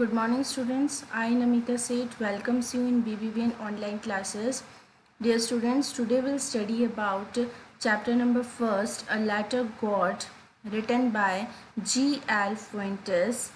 Good morning, students. I, Namita Seth, welcomes you in BBBN online classes. Dear students, today we'll study about chapter number first, A Letter God, written by G. L. Fuentes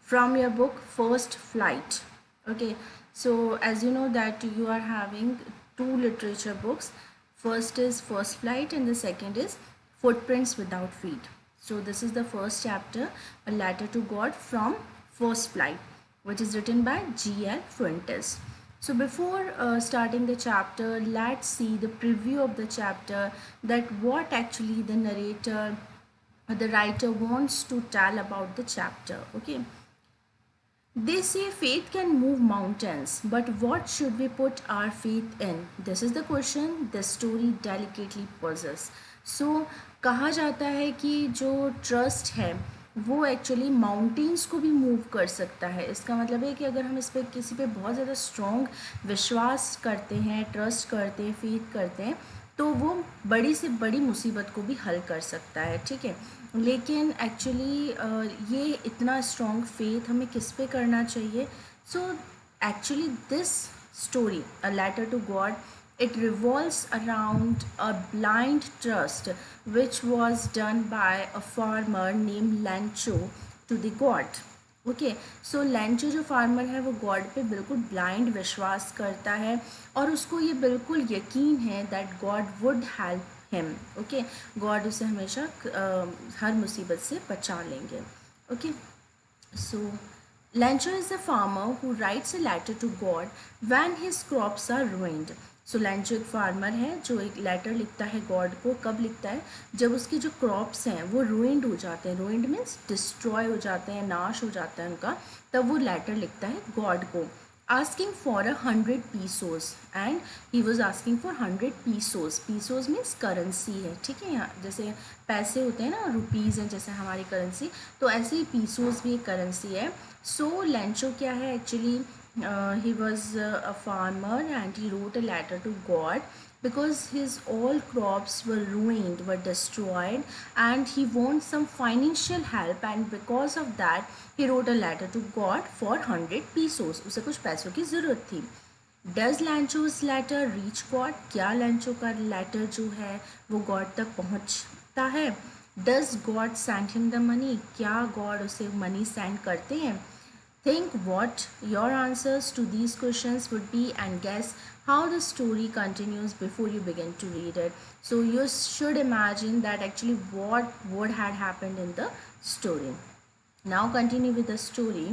from your book First Flight. Okay, so as you know that you are having two literature books. First is First Flight and the second is Footprints Without Feet. So this is the first chapter, A Letter to God from First Flight, which is written by G.L. Fuentes. So before starting the chapter, let's see the preview of the chapter, that what actually the narrator or the writer wants to tell about the chapter. Okay, they say faith can move mountains, but what should we put our faith in? This is the question the story delicately poses. So कहा जाता है कि जो trust है वो actually mountains को भी move कर सकता है. इसका मतलब है कि अगर हम इस पर किसी पे बहुत ज़्यादा स्ट्रॉन्ग विश्वास करते हैं, ट्रस्ट करते हैं, फेथ करते हैं, तो वो बड़ी से बड़ी मुसीबत को भी हल कर सकता है. ठीक है, लेकिन एक्चुअली ये इतना स्ट्रॉन्ग फेथ हमें किस पे करना चाहिए? So actually this story, a letter to God, it revolves around a blind trust which was done by a farmer named Lancho to the god. Okay, सो लैंचो जो फार्मर है वो गॉड पे बिल्कुल ब्लाइंड विश्वास करता है और उसको ये बिल्कुल यकीन है that God would help him. Okay, God उसे हमेशा हर मुसीबत से बचा लेंगे. Okay, so Lancho is a farmer who writes a letter to God when his crops are ruined. सो लैंचो एक फार्मर है जो एक लेटर लिखता है गॉड को. कब लिखता है? जब उसकी जो क्रॉप्स हैं वो रुइंड हो जाते हैं. रुइंड मीन्स डिस्ट्रॉय हो जाते हैं, नाश हो जाता है उनका. तब वो लेटर लिखता है गॉड को, asking for 100 pesos, and he was asking for 100 pesos. pesos means currency है. ठीक है, यहाँ जैसे पैसे होते हैं ना, रुपीज़ हैं जैसे हमारी करेंसी, तो ऐसे ही पीसोस भी एक करेंसी है. सो लैंचो क्या है actually, he was a farmer and he wrote a letter to God because his all crops were ruined, were destroyed, and he wants some financial help, and because of that he wrote a letter to God for 100 pesos. उसे कुछ पैसों की ज़रूरत थी. Does Lancho's letter reach God? क्या लैंचो का letter जो है वो गॉड तक पहुंचता है? Does God send him the money? क्या गॉड उसे मनी सेंड करते हैं? Think what your answers to these questions would be and guess how the story continues before you begin to read it. So you should imagine that actually what would had happened in the story. Now continue with the story.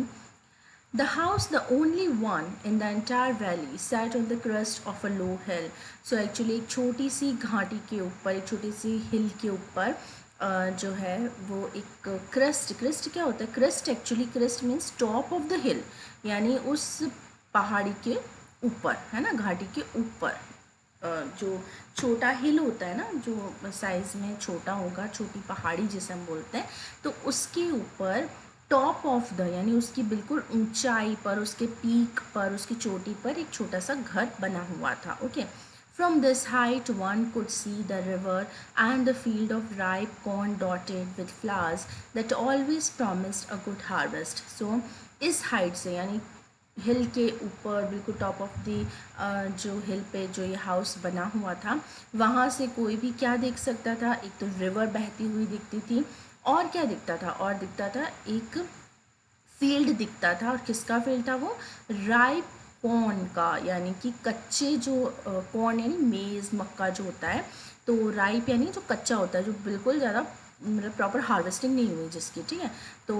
The house, the only one in the entire valley, sat on the crest of a low hill. So actually एक छोटी सी घाटी के ऊपर, एक छोटी सी हिल के ऊपर जो है वो एक क्रेस्ट क्या होता है? Crest actually, crest means top of the हिल, यानी उस पहाड़ी के ऊपर, है ना, घाटी के ऊपर जो छोटा हिल होता है ना, जो साइज़ में छोटा होगा, छोटी पहाड़ी जिसे हम बोलते हैं, तो उसके ऊपर टॉप ऑफ द, यानी उसकी बिल्कुल ऊंचाई पर, उसके पीक पर, उसकी चोटी पर एक छोटा सा घर बना हुआ था. Okay, From this height one could see the river and the field of ripe corn dotted with flowers that always promised a good harvest. So इस हाइट से, यानी हिल के ऊपर बिल्कुल टॉप ऑफ दी जो हिल पे जो ये हाउस बना हुआ था, वहाँ से कोई भी क्या देख सकता था? एक तो रिवर बहती हुई दिखती थी, और क्या दिखता था? और दिखता था एक फील्ड दिखता था. और किसका फील्ड था वो? राइप कॉर्न का, यानी कि कच्चे जो कॉर्न यानी मेज़, मक्का जो होता है, तो राइप यानी जो कच्चा होता है, जो बिल्कुल ज़्यादा मतलब प्रॉपर हार्वेस्टिंग नहीं हुई जिसकी. ठीक है, तो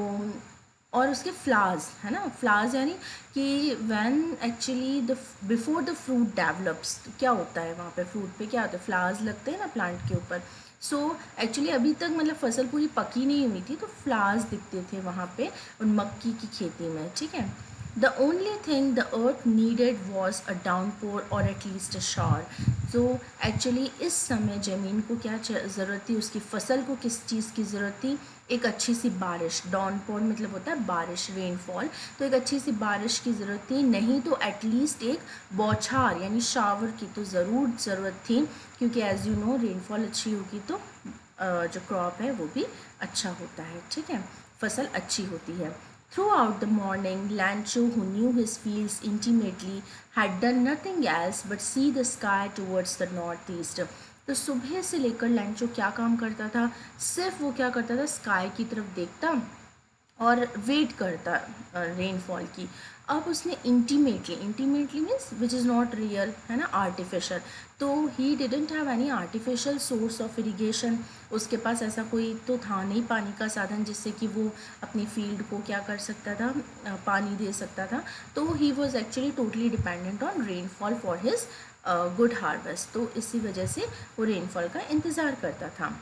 और उसके फ्लावर्स, है ना, फ्लावर्स यानी कि when actually the before the fruit develops, तो क्या होता है वहाँ पे? फ्रूट पे क्या होता है? फ्लावर्स लगते हैं ना प्लांट के ऊपर. सो एक्चुअली अभी तक मतलब फसल पूरी पकी नहीं हुई थी, तो फ्लावर्स दिखते थे वहाँ पे उन मक्की की खेती में. ठीक है, the only thing the earth needed was a downpour और एटलीस्ट अ शॉर. तो एक्चुअली इस समय ज़मीन को क्या ज़रूरत थी? उसकी फसल को किस चीज़ की ज़रूरत थी? एक अच्छी सी बारिश. डाउनपोर मतलब होता है बारिश, रेनफॉल. तो एक अच्छी सी बारिश की ज़रूरत थी, नहीं तो एटलीस्ट एक बौछार यानी शावर की तो ज़रूर ज़रूरत थी, क्योंकि एज़ यू नो रेनफॉल अच्छी होगी तो जो क्रॉप है वो भी अच्छा होता है. ठीक है, फसल अच्छी होती है. Throughout the morning, Lancho, who knew his fields intimately, had done nothing else but see the sky towards the northeast. तो सुबह से लेकर लैंचो क्या काम करता था, सिर्फ वो क्या करता था, स्काई की तरफ देखता और वेट करता रेनफॉल की. अब उसने intimately means which is not real, है ना, आर्टिफिशियल. तो he didn't have any artificial source of irrigation. उसके पास ऐसा कोई तो था नहीं पानी का साधन जिससे कि वो अपनी फील्ड को क्या कर सकता था, पानी दे सकता था. तो he was actually totally dependent on rainfall for his good harvest. तो इसी वजह से वो रेनफॉल का इंतज़ार करता था.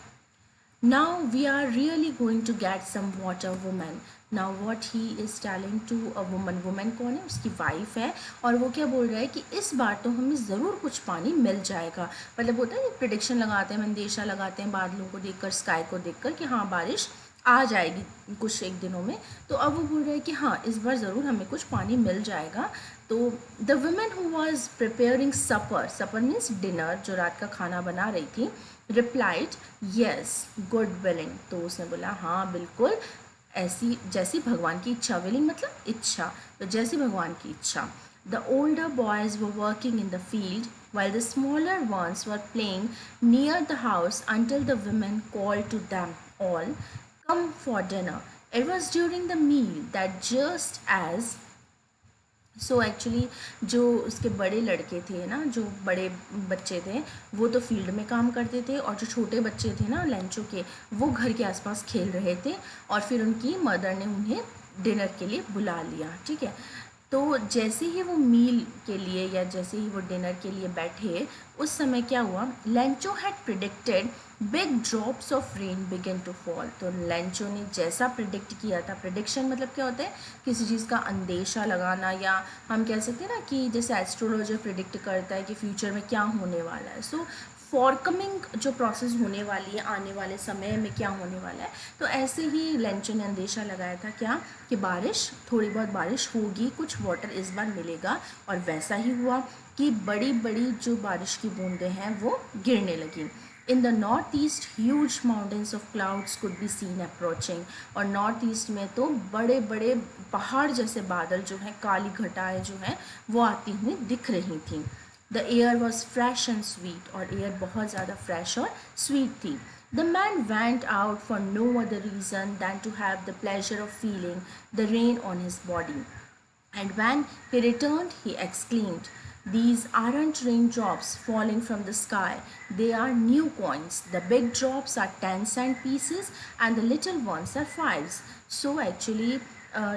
Now we are really going to get some water, woman. Now what he is telling to a woman. Woman कौन है, उसकी वाइफ है. और वो क्या बोल रहा है कि इस बार तो हमें ज़रूर कुछ पानी मिल जाएगा. मतलब होता है प्रिडिक्शन लगाते हैं, मंदेशा लगाते हैं बादलों को देखकर, स्काई को देखकर कि हाँ बारिश आ जाएगी कुछ एक दिनों में. तो अब वो बोल रहा है कि हाँ इस बार ज़रूर हमें कुछ पानी मिल जाएगा. तो the women who was preparing supper means dinner, जो रात का खाना बना रही थी, रिप्लाइड येस गुड विलिंग. तो उसने बोला हाँ बिल्कुल, ऐसी जैसी भगवान की इच्छा. विलिंग मतलब इच्छा, तो जैसी भगवान की इच्छा. The older boys were working in the field while the smaller ones were playing near the house until the women called to them all, come for dinner. It was during the meal that just as actually जो उसके बड़े लड़के थे ना, जो बड़े बच्चे थे, वो तो फील्ड में काम करते थे, और जो छोटे बच्चे थे ना लैंचो के, वो घर के आसपास खेल रहे थे. और फिर उनकी मदर ने उन्हें डिनर के लिए बुला लिया. ठीक है. तो जैसे ही वो मील के लिए या जैसे ही वो डिनर के लिए बैठे, उस समय क्या हुआ, Lencho had predicted big drops of rain began to fall. तो लैंचो ने जैसा प्रिडिक्ट किया था, प्रिडिक्शन मतलब क्या होता है, किसी चीज़ का अंदेशा लगाना, या हम कह सकते हैं ना कि जैसे एस्ट्रोलॉजर प्रिडिक्ट करता है कि फ्यूचर में क्या होने वाला है. सो फॉरकमिंग जो प्रोसेस होने वाली है, आने वाले समय में क्या होने वाला है, तो ऐसे ही लैंचो ने अंदेशा लगाया था क्या, कि बारिश, थोड़ी बहुत बारिश होगी, कुछ वाटर इस बार मिलेगा. और वैसा ही हुआ कि बड़ी बड़ी जो बारिश की बूंदें हैं वो गिरने लगी. In the north east huge mountains of clouds could be seen approaching. और नॉर्थ ईस्ट में तो बड़े बड़े पहाड़ जैसे बादल जो हैं, काली घटाएं जो हैं, वो आती हुई दिख रही थी. The air was fresh and sweet. और एयर बहुत ज़्यादा फ्रेश और स्वीट थी. The man went out for no other reason than to have the pleasure of feeling the rain on his body. And when he returned, he exclaimed, these aren't raindrops falling from the sky, they are new coins. The big drops are 10-cent pieces and the little ones are fives. So actually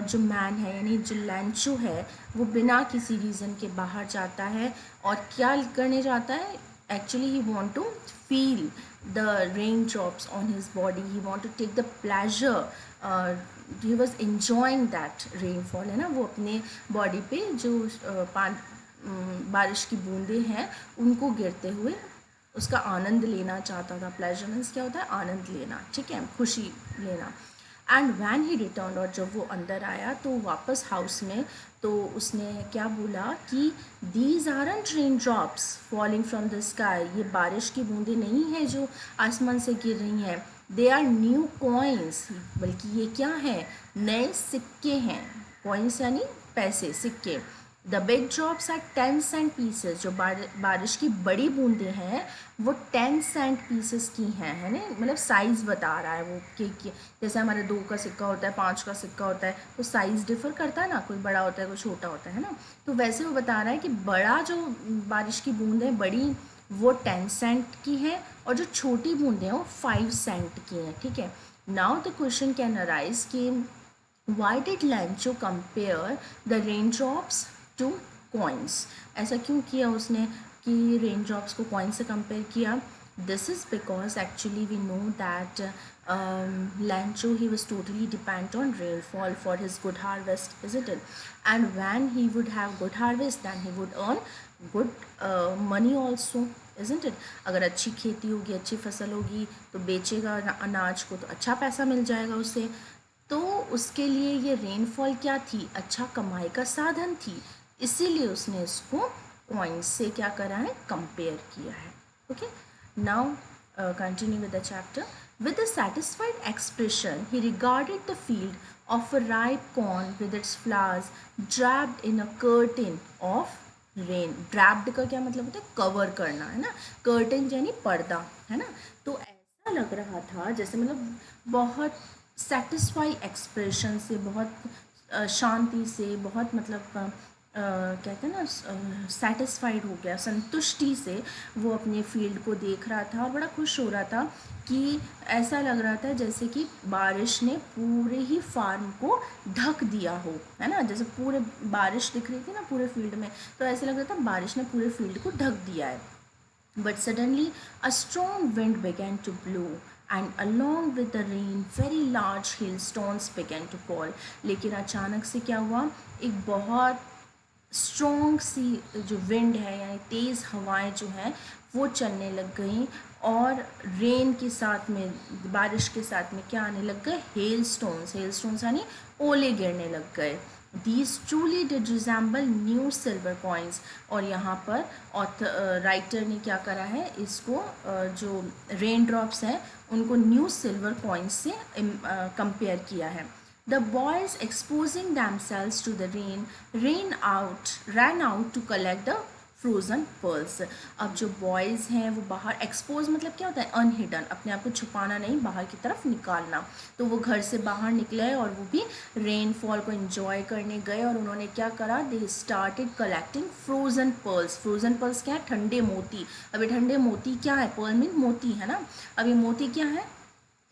जो man है यानी जो लैंचो है, वो बिना किसी reason के बाहर जाता है. और क्या करने जाता है, actually he want to feel the raindrops on his body. He want to take the pleasure. He was enjoying that rainfall, है ना, वो अपने बॉडी पे जो बारिश की बूंदें हैं उनको गिरते हुए उसका आनंद लेना चाहता था. प्लेजर मीन्स क्या होता है, आनंद लेना. ठीक है, खुशी लेना. एंड वैन ही रिटर्न, और जब वो अंदर आया तो वापस हाउस में, तो उसने क्या बोला कि these aren't rain drops falling from the sky. ये बारिश की बूंदें नहीं हैं जो आसमान से गिर रही हैं. They are new coins. बल्कि ये क्या है, नए सिक्के हैं. कॉइन्स यानी पैसे, सिक्के. The big drops are 10-cent pieces. जो बारिश की बड़ी बूंदें हैं वो 10-cent पीसेस की हैं, है ना, मतलब साइज़ बता रहा है वो कि जैसे हमारे 2 का सिक्का होता है, 5 का सिक्का होता है, तो साइज़ डिफ़र करता है ना, कोई बड़ा होता है कोई छोटा होता है ना. तो वैसे वो बता रहा है कि बड़ा जो बारिश की बूंद है बड़ी, वो 10 cent की हैं, और जो छोटी बूंदें हैं वो 5 cent की हैं. ठीक है. Now the question can arise कि why did Lencho compare the rain drops to coins. ऐसा क्यों किया उसने कि रेन ड्रॉप्स को कॉइन से कंपेयर किया. This is because actually we know that Lancho, he was totally dependent on rainfall for his good harvest, isn't it? And when he would have good harvest, then he would earn good money also, isn't it? अगर अच्छी खेती होगी, अच्छी फसल होगी, तो बेचेगा अनाज को तो अच्छा पैसा मिल जाएगा उसे. तो उसके लिए ये रेनफॉल क्या थी, अच्छा कमाई का साधन थी. इसीलिए उसने इसको कॉइन्स से क्या करा है, कंपेयर किया है. Okay. Now continue with the chapter. With a satisfied expression, he regarded the field of a ripe corn with its flowers draped in a curtain of rain. Draped का क्या मतलब होता है? कवर करना, है ना. कर्टन यानी पर्दा, है ना. तो ऐसा लग रहा था जैसे मतलब बहुत सेटिस्फाई एक्सप्रेशन से, बहुत शांति से, बहुत मतलब कहते हैं ना सेटिस्फाइड हो गया, संतुष्टि से वो अपने फील्ड को देख रहा था और बड़ा खुश हो रहा था कि ऐसा लग रहा था जैसे कि बारिश ने पूरे ही फार्म को ढक दिया हो, है ना. जैसे पूरे बारिश दिख रही थी ना पूरे फील्ड में, तो ऐसे लग रहा था बारिश ने पूरे फील्ड को ढक दिया है. But suddenly a strong wind began to blow and along with the rain very large hailstones began to fall. लेकिन अचानक से क्या हुआ, एक बहुत स्ट्रॉन्ग सी जो विंड है यानी तेज़ हवाएं जो हैं वो चलने लग गई और रेन के साथ में, बारिश के साथ में क्या आने लग गए, हेल स्टोन्स यानी ओले गिरने लग गए. These truly did resemble new silver coins. और यहाँ पर राइटर ने क्या करा है, इसको जो रेन ड्रॉप्स हैं उनको न्यू सिल्वर कॉइन्स से कंपेयर किया है. The boys exposing themselves to the rain ran out to collect the frozen pearls. अब जो बॉयज़ हैं वो बाहर, एक्सपोज मतलब क्या होता है, अनहिडन, अपने आप को छुपाना नहीं, बाहर की तरफ निकालना. तो वो घर से बाहर निकले और वो भी रेनफॉल को एंजॉय करने गए और उन्होंने क्या करा, they started collecting frozen pearls. Frozen pearls क्या है, ठंडे मोती. अभी ठंडे मोती क्या है, पर्ल मीन मोती, है ना. अभी मोती क्या है,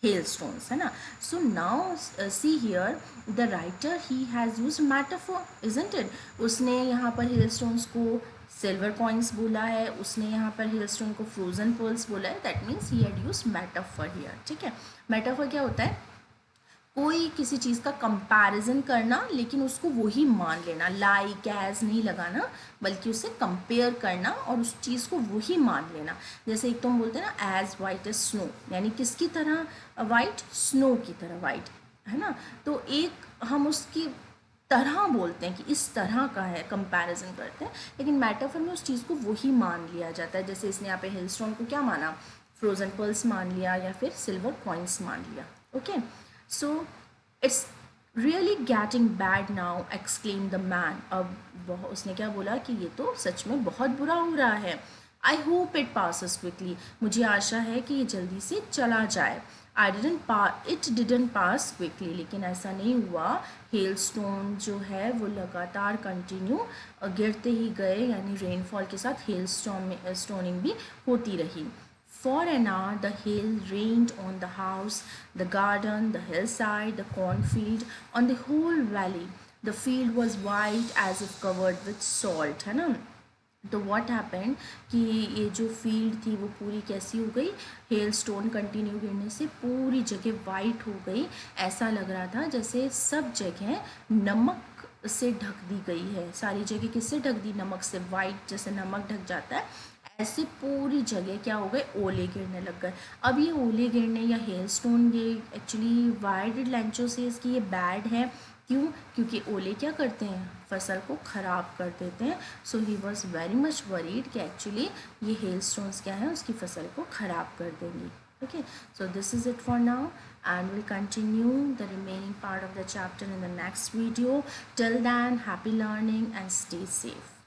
hailstones, है ना. So now see here the writer he has used metaphor, isn't it. उसने यहाँ पर hailstones को सिल्वर कॉइन्स बोला है, उसने यहाँ पर hailstone को फ्रोजन पर्ल्स बोला है. That means he had use metaphor here. ठीक है, मेटाफर क्या होता है, कोई किसी चीज़ का कंपैरिजन करना लेकिन उसको वही मान लेना, लाइक एज नहीं लगाना बल्कि उसे कंपेयर करना और उस चीज़ को वही मान लेना. जैसे एक तो हम बोलते हैं ना एज वाइट एज स्नो, यानी किसकी तरह वाइट, स्नो की तरह वाइट, है ना. तो एक हम उसकी तरह बोलते हैं कि इस तरह का है, कंपैरिजन करते हैं, लेकिन मेटाफर में उस चीज़ को वही मान लिया जाता है. जैसे इसने यहाँ पे हिलस्टोन को क्या माना, फ्रोजन पर्ल्स मान लिया या फिर सिल्वर कॉइन्स मान लिया. Okay, so it's really getting bad now, exclaimed the man. अब उसने क्या बोला कि ये तो सच में बहुत बुरा हो रहा है. I hope it passes quickly. मुझे आशा है कि ये जल्दी से चला जाए. It didn't pass quickly. लेकिन ऐसा नहीं हुआ. हेलस्टोन जो है वो लगातार कंटिन्यू गिरते ही गए, यानी रेनफॉल के साथ हेल स्टोनिंग भी होती रही. For an hour the hail rained on the house, the garden, the hillside, the cornfield, on the whole valley. The field was white as if covered with salt, है ना. तो what happened कि ये जो field थी वो पूरी कैसी हो गई, हेल स्टोन कंटिन्यू गिरने से पूरी जगह वाइट हो गई. ऐसा लग रहा था जैसे सब जगह नमक से ढक दी गई है. सारी जगह किससे ढक दी, नमक से. वाइट जैसे नमक ढक जाता है ऐसे पूरी जगह क्या हो गए, ओले गिरने लग गए. अब ये ओले गिरने या हेल स्टोन, ये एक्चुअली वाई डिड लेंचो से इसकी ये बैड है. क्यों, क्योंकि ओले क्या करते हैं, फसल को ख़राब कर देते हैं. So he was very much worried कि एक्चुअली ये हेल स्टोन्स क्या है, उसकी फसल को ख़राब कर देंगी. Okay, so this is it for now and we'll continue the remaining part of the chapter in the next video. Till then, happy learning and stay safe.